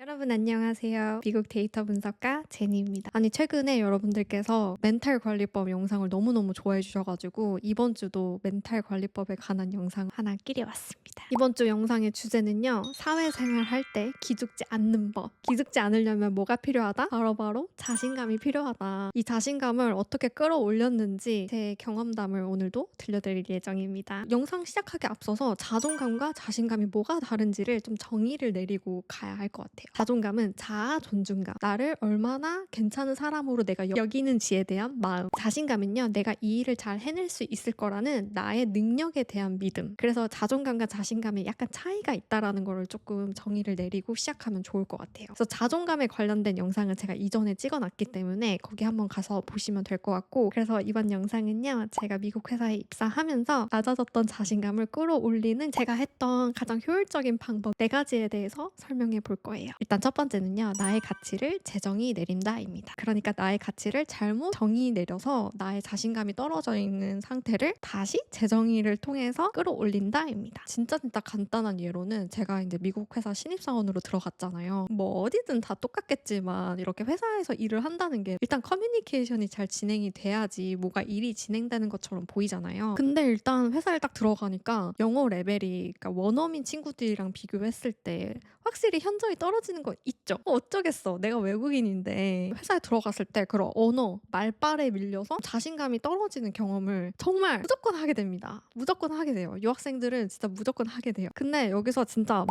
여러분 안녕하세요. 미국 데이터 분석가 제니입니다. 아니 최근에 여러분들께서 멘탈 관리법 영상을 너무너무 좋아해 주셔가지고 이번 주도 멘탈 관리법에 관한 영상 하나 끼려왔습니다. 이번 주 영상의 주제는요. 사회생활 할 때 기죽지 않는 법. 기죽지 않으려면 뭐가 필요하다? 바로바로 자신감이 필요하다. 이 자신감을 어떻게 끌어올렸는지 제 경험담을 오늘도 들려드릴 예정입니다. 영상 시작하기 앞서서 자존감과 자신감이 뭐가 다른지를 좀 정의를 내리고 가야 할 것 같아요. 자존감은 자아 존중감, 나를 얼마나 괜찮은 사람으로 내가 여기는지에 대한 마음. 자신감은요, 내가 이 일을 잘 해낼 수 있을 거라는 나의 능력에 대한 믿음. 그래서 자존감과 자신감에 약간 차이가 있다라는 거를 조금 정의를 내리고 시작하면 좋을 것 같아요. 그래서 자존감에 관련된 영상은 제가 이전에 찍어놨기 때문에 거기 한번 가서 보시면 될 것 같고, 그래서 이번 영상은요, 제가 미국 회사에 입사하면서 낮아졌던 자신감을 끌어올리는 제가 했던 가장 효율적인 방법 4가지에 대해서 설명해 볼 거예요. 일단 첫 번째는요, 나의 가치를 재정의 내린다입니다. 그러니까 나의 가치를 잘못 정의 내려서 나의 자신감이 떨어져 있는 상태를 다시 재정의를 통해서 끌어올린다입니다. 진짜 간단한 예로는 제가 이제 미국 회사 신입사원으로 들어갔잖아요. 뭐 어디든 다 똑같겠지만 이렇게 회사에서 일을 한다는 게 일단 커뮤니케이션이 잘 진행이 돼야지 뭐가 일이 진행되는 것처럼 보이잖아요. 근데 일단 회사에 딱 들어가니까 영어 레벨이 그러니까 원어민 친구들이랑 비교했을 때 확실히 현저히 떨어지는 거 있죠. 어쩌겠어. 내가 외국인인데 회사에 들어갔을 때 그런 언어, 말빨에 밀려서 자신감이 떨어지는 경험을 정말 무조건 하게 됩니다. 무조건 하게 돼요. 유학생들은 진짜 무조건 하게 돼요. 근데 여기서 진짜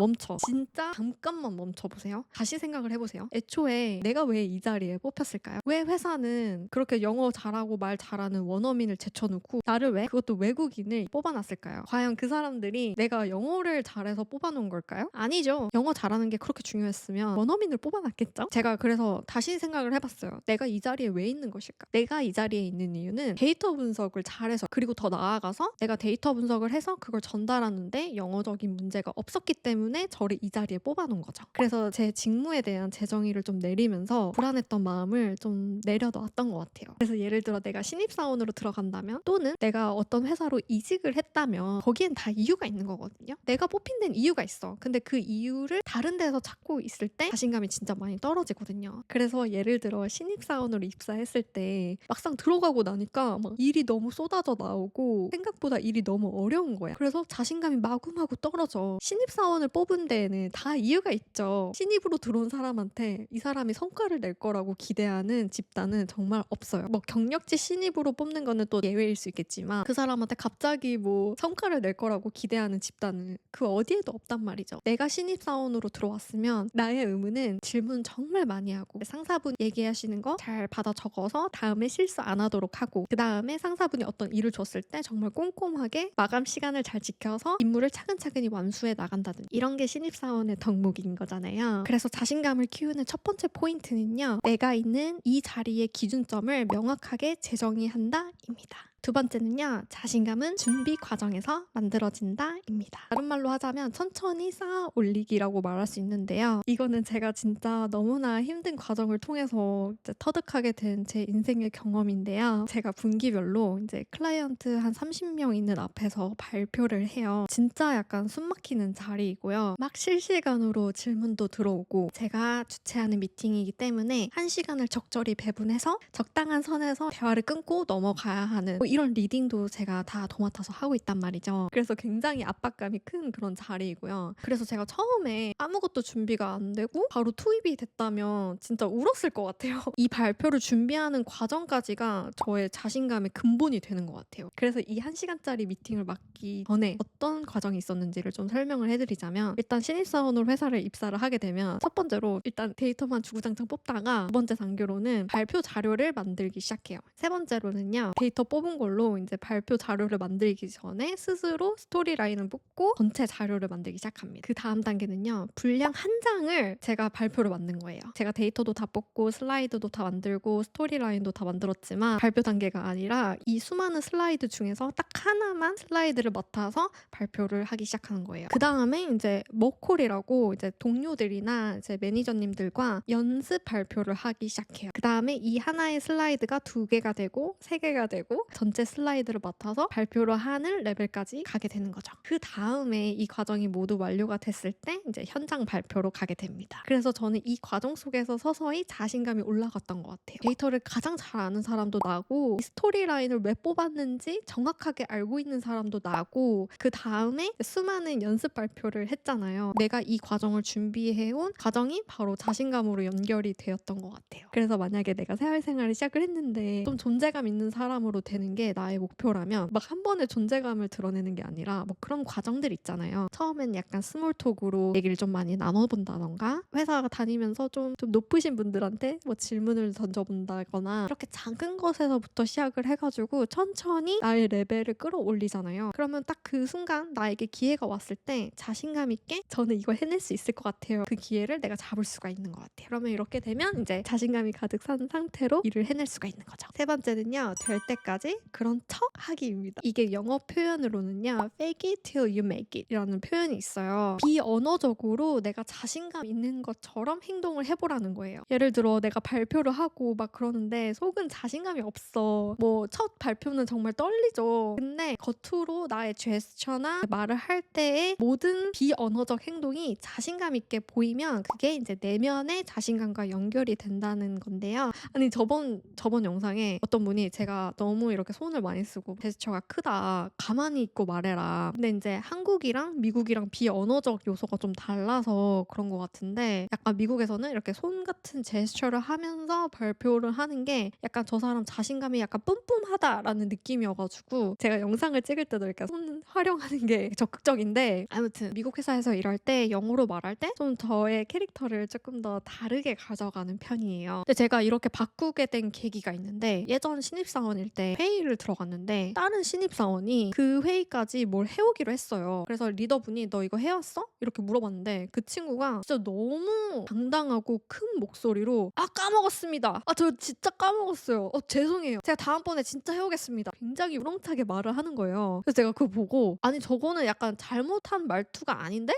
진짜 잠깐만 멈춰보세요. 다시 생각을 해보세요. 애초에 내가 왜 이 자리에 뽑혔을까요? 왜 회사는 그렇게 영어 잘하고 말 잘하는 원어민을 제쳐놓고 나를 왜 그것도 외국인을 뽑아놨을까요? 과연 그 사람들이 내가 영어를 잘해서 뽑아놓은 걸까요? 아니죠. 영어 잘하는 게 그렇게 중요했으면 원어민을 뽑아놨겠죠? 제가 그래서 다시 생각을 해봤어요. 내가 이 자리에 왜 있는 것일까? 내가 이 자리에 있는 이유는 데이터 분석을 잘해서, 그리고 더 나아가서 내가 데이터 분석을 해서 그걸 전달하는데 영어적인 문제가 없었기 때문에 저를 이 자리에 뽑아놓은 거죠. 그래서 제 직무에 대한 재정의를 좀 내리면서 불안했던 마음을 좀 내려놓았던 것 같아요. 그래서 예를 들어 내가 신입사원으로 들어간다면, 또는 내가 어떤 회사로 이직을 했다면 거기엔 다 이유가 있는 거거든요. 내가 뽑힌 데는 이유가 있어. 근데 그 이유를 다른 데서 찾고 있을 때 자신감이 진짜 많이 떨어지거든요. 그래서 예를 들어 신입사원으로 입사했을 때 막상 들어가고 나니까 막 일이 너무 쏟아져 나오고 생각보다 일이 너무 어려운 거야. 그래서 자신감이 마구마구 떨어져. 신입사원을 뽑은 데에는 다 이유가 있죠. 신입으로 들어온 사람한테 이 사람이 성과를 낼 거라고 기대하는 집단은 정말 없어요. 뭐 경력직 신입으로 뽑는 거는 또 예외일 수 있겠지만 그 사람한테 갑자기 뭐 성과를 낼 거라고 기대하는 집단은 그 어디에도 없단 말이죠. 내가 신입사원으로 들어왔으면 나의 의무는 질문 정말 많이 하고, 상사분 얘기하시는 거 잘 받아 적어서 다음에 실수 안 하도록 하고, 그 다음에 상사분이 어떤 일을 줬을 때 정말 꼼꼼하게 마감 시간을 잘 지켜서 임무를 차근차근히 완수해 나간다든지, 이런 게 신입사원의 덕목인 거잖아요. 그래서 자신감을 키우는 첫 번째 포인트는요, 내가 있는 이 자리의 기준점을 명확하게 재정의한다 입니다. 두 번째는요, 자신감은 준비 과정에서 만들어진다 입니다. 다른 말로 하자면 천천히 쌓아 올리기라고 말할 수 있는데요. 이거는 제가 진짜 너무나 힘든 과정을 통해서 이제 터득하게 된 제 인생의 경험인데요. 제가 분기별로 이제 클라이언트 한 30명 있는 앞에서 발표를 해요. 진짜 약간 숨 막히는 자리이고요. 막 실시간으로 질문도 들어오고, 제가 주최하는 미팅이기 때문에 1시간을 적절히 배분해서 적당한 선에서 대화를 끊고 넘어가야 하는 이런 리딩도 제가 다 도맡아서 하고 있단 말이죠. 그래서 굉장히 압박감이 큰 그런 자리이고요. 그래서 제가 처음에 아무것도 준비가 안 되고 바로 투입이 됐다면 진짜 울었을 것 같아요. 이 발표를 준비하는 과정까지가 저의 자신감의 근본이 되는 것 같아요. 그래서 이 1시간짜리 미팅을 맡기 전에 어떤 과정이 있었는지를 좀 설명을 해드리자면, 일단 신입사원으로 회사를 입사를 하게 되면 첫 번째로 일단 데이터만 주구장창 뽑다가, 두 번째 단계로는 발표 자료를 만들기 시작해요. 세 번째로는요, 데이터 뽑은 걸로 이제 발표 자료를 만들기 전에 스스로 스토리라인을 뽑고 전체 자료를 만들기 시작합니다. 그 다음 단계는요, 분량 한 장을 제가 발표를 만든 거예요. 제가 데이터도 다 뽑고 슬라이드도 다 만들고 스토리라인도 다 만들었지만 발표 단계가 아니라 이 수많은 슬라이드 중에서 딱 하나만 슬라이드를 맡아서 발표를 하기 시작하는 거예요. 그 다음에 이제 머콜이라고 이제 동료들이나 이제 매니저님들과 연습 발표를 하기 시작해요. 그 다음에 이 하나의 슬라이드가 2개가 되고 3개가 되고 번째 슬라이드를 맡아서 발표를 하는 레벨까지 가게 되는 거죠. 그 다음에 이 과정이 모두 완료가 됐을 때 이제 현장 발표로 가게 됩니다. 그래서 저는 이 과정 속에서 서서히 자신감이 올라갔던 것 같아요. 데이터를 가장 잘 아는 사람도 나고 이 스토리라인을 왜 뽑았는지 정확하게 알고 있는 사람도 나고 그 다음에 수많은 연습 발표를 했잖아요. 내가 이 과정을 준비해온 과정이 바로 자신감으로 연결이 되었던 것 같아요. 그래서 만약에 내가 사회생활을 시작을 했는데 좀 존재감 있는 사람으로 되는 게 나의 목표라면 막 한 번에 존재감을 드러내는 게 아니라 뭐 그런 과정들 있잖아요. 처음엔 약간 스몰톡으로 얘기를 좀 많이 나눠본다던가 회사 다니면서 좀 높으신 분들한테 뭐 질문을 던져본다거나 이렇게 작은 것에서부터 시작을 해가지고 천천히 나의 레벨을 끌어올리잖아요. 그러면 딱 그 순간 나에게 기회가 왔을 때 자신감 있게 저는 이걸 해낼 수 있을 것 같아요. 그 기회를 내가 잡을 수가 있는 것 같아요. 그러면 이렇게 되면 이제 자신감이 가득 산 상태로 일을 해낼 수가 있는 거죠. 세 번째는요. 될 때까지 그런 척 하기입니다. 이게 영어 표현으로는요. fake it till you make it 이라는 표현이 있어요. 비언어적으로 내가 자신감 있는 것처럼 행동을 해보라는 거예요. 예를 들어 내가 발표를 하고 막 그러는데 속은 자신감이 없어. 뭐 첫 발표는 정말 떨리죠. 근데 겉으로 나의 제스처나 말을 할 때의 모든 비언어적 행동이 자신감 있게 보이면 그게 이제 내면의 자신감과 연결이 된다는 건데요. 아니 저번 영상에 어떤 분이 제가 너무 이렇게 손을 많이 쓰고 제스처가 크다. 가만히 있고 말해라. 근데 이제 한국이랑 미국이랑 비언어적 요소가 좀 달라서 그런 것 같은데 약간 미국에서는 이렇게 손 같은 제스처를 하면서 발표를 하는 게 약간 저 사람 자신감이 약간 뿜뿜하다라는 느낌이어가지고 제가 영상을 찍을 때도 이렇게 손 활용하는 게 적극적인데 아무튼 미국 회사에서 일할 때 영어로 말할 때 좀 저의 캐릭터를 조금 더 다르게 가져가는 편이에요. 근데 제가 이렇게 바꾸게 된 계기가 있는데 예전 신입사원일 때 회의를 들어갔는데 다른 신입사원이 그 회의까지 뭘 해오기로 했어요. 그래서 리더분이 너 이거 해왔어? 이렇게 물어봤는데 그 친구가 진짜 너무 당당하고 큰 목소리로 아 까먹었습니다. 아 저 진짜 까먹었어요. 죄송해요. 제가 다음번에 진짜 해오겠습니다. 굉장히 우렁차게 말을 하는 거예요. 그래서 제가 그거 보고 아니 저거는 약간 잘못한 말투가 아닌데?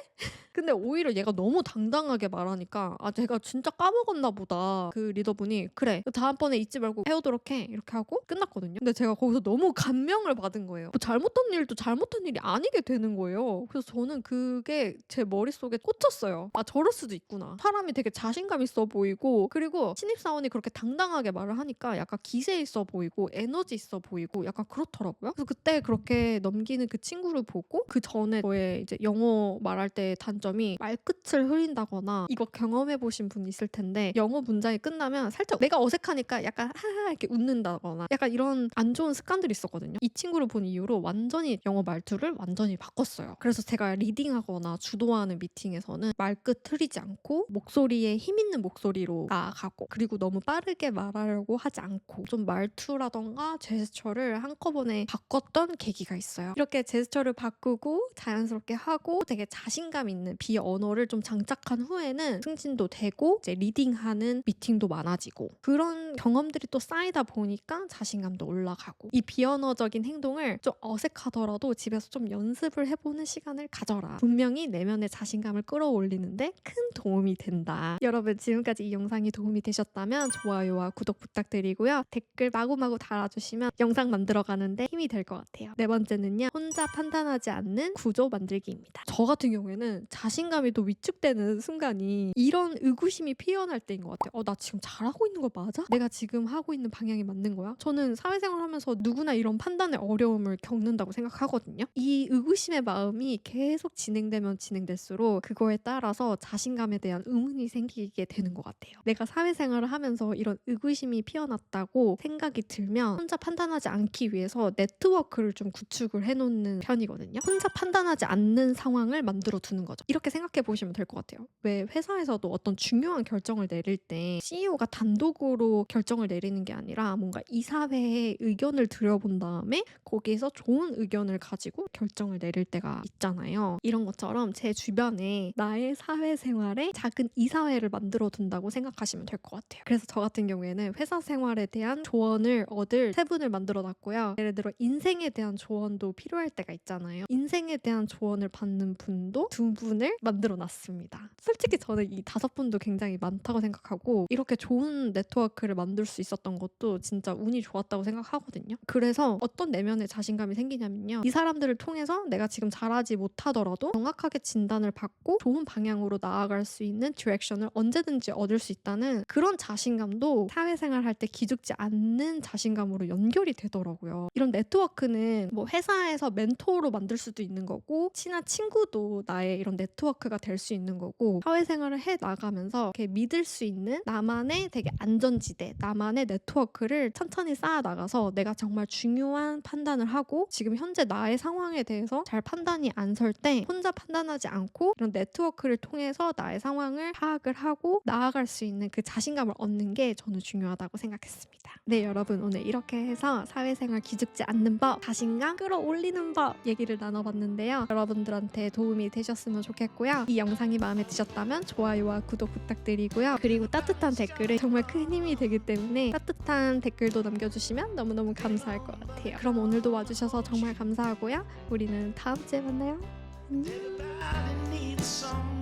근데 오히려 얘가 너무 당당하게 말하니까 아 제가 진짜 까먹었나 보다. 그 리더분이 그래 다음번에 잊지 말고 해오도록 해 이렇게 하고 끝났거든요. 근데 제가 거기서 너무 감명을 받은 거예요. 뭐 잘못한 일도 잘못한 일이 아니게 되는 거예요. 그래서 저는 그게 제 머릿속에 꽂혔어요. 아 저럴 수도 있구나. 사람이 되게 자신감 있어 보이고 그리고 신입사원이 그렇게 당당하게 말을 하니까 약간 기세 있어 보이고 에너지 있어 보이고 약간 그렇더라고요. 그래서 그때 그렇게 넘기는 그 친구를 보고 그 전에 저의 이제 영어 말할 때 단점이 말끝을 흐린다거나 이거 경험해 보신 분 있을 텐데 영어 문장이 끝나면 살짝 내가 어색하니까 약간 하하 이렇게 웃는다거나 약간 이런 안 좋은 습관들이 있었거든요. 이 친구를 본 이후로 완전히 영어 말투를 완전히 바꿨어요. 그래서 제가 리딩하거나 주도하는 미팅에서는 말끝 흐리지 않고 목소리에 힘 있는 목소리로 나아가고 그리고 너무 빠르게 말하려고 하지 않고 좀 말투라던가 제스처를 한꺼번에 바꿨던 계기가 있어요. 이렇게 제스처를 바꾸고 자연스럽게 하고 되게 자신감 있는 비언어를 좀 장착한 후에는 승진도 되고 이제 리딩하는 미팅도 많아지고 그런 경험들이 또 쌓이다 보니까 자신감도 올라가고 이 비언어적인 행동을 좀 어색하더라도 집에서 좀 연습을 해보는 시간을 가져라. 분명히 내면의 자신감을 끌어올리는데 큰 도움이 된다. 여러분 지금까지 이 영상이 도움이 되셨다면 좋아요와 구독 부탁드리고요. 댓글 마구마구 달아주시면 영상 만들어가는데 힘이 될 것 같아요. 네 번째는요. 혼자 판단하지 않는 구조 만들기입니다. 저 같은 경우에는 자신감이 또 위축되는 순간이 이런 의구심이 피어날 때인 것 같아요. 나 지금 잘하고 있는 거 맞아? 내가 지금 하고 있는 방향이 맞는 거야? 저는 사회생활 하면서 누구나 이런 판단의 어려움을 겪는다고 생각하거든요. 이 의구심의 마음이 계속 진행되면 진행될수록 그거에 따라서 자신감에 대한 의문이 생기게 되는 것 같아요. 내가 사회생활을 하면서 이런 의구심이 피어났다고 생각이 들면 혼자 판단하지 않기 위해서 네트워크를 좀 구축을 해놓는 편이거든요. 혼자 판단하지 않는 상황을 만들어 두는 거죠. 이렇게 생각해 보시면 될 것 같아요. 왜 회사에서도 어떤 중요한 결정을 내릴 때 CEO가 단독으로 결정을 내리는 게 아니라 뭔가 이사회에 의견을 들여본 다음에 거기에서 좋은 의견을 가지고 결정을 내릴 때가 있잖아요. 이런 것처럼 제 주변에 나의 사회생활에 작은 이사회를 만들어 둔다고 생각하시면 될 것 같아요. 그래서 저 같은 경우에는 회사 생활에 대한 조언을 얻을 세 분을 만들어 놨고요. 예를 들어 인생에 대한 조언도 필요할 때가 있잖아요. 인생에 대한 조언을 받는 분도 두 분을 집단을 만들어 놨습니다. 솔직히 저는 이 5분도 굉장히 많다고 생각하고 이렇게 좋은 네트워크를 만들 수 있었던 것도 진짜 운이 좋았다고 생각하거든요. 그래서 어떤 내면의 자신감이 생기냐면요. 이 사람들을 통해서 내가 지금 잘하지 못하더라도 정확하게 진단을 받고 좋은 방향으로 나아갈 수 있는 디렉션을 언제든지 얻을 수 있다는 그런 자신감도 사회생활 할 때 기죽지 않는 자신감으로 연결이 되더라고요. 이런 네트워크는 뭐 회사에서 멘토로 만들 수도 있는 거고 친한 친구도 나의 이런 네트워크가 될 수 있는 거고 사회생활을 해 나가면서 이렇게 믿을 수 있는 나만의 되게 안전지대, 나만의 네트워크를 천천히 쌓아 나가서 내가 정말 중요한 판단을 하고 지금 현재 나의 상황에 대해서 잘 판단이 안 설 때 혼자 판단하지 않고 이런 네트워크를 통해서 나의 상황을 파악을 하고 나아갈 수 있는 그 자신감을 얻는 게 저는 중요하다고 생각했습니다. 네, 여러분 오늘 이렇게 해서 사회생활 기죽지 않는 법, 자신감 끌어올리는 법 얘기를 나눠봤는데요. 여러분들한테 도움이 되셨으면 좋겠고요. 이 영상이 마음에 드셨다면 좋아요와 구독 부탁드리고요. 그리고 따뜻한 댓글은 정말 큰 힘이 되기 때문에 따뜻한 댓글도 남겨주시면 너무너무 감사할 것 같아요. 그럼 오늘도 와주셔서 정말 감사하고요. 우리는 다음 주에 만나요. 안녕.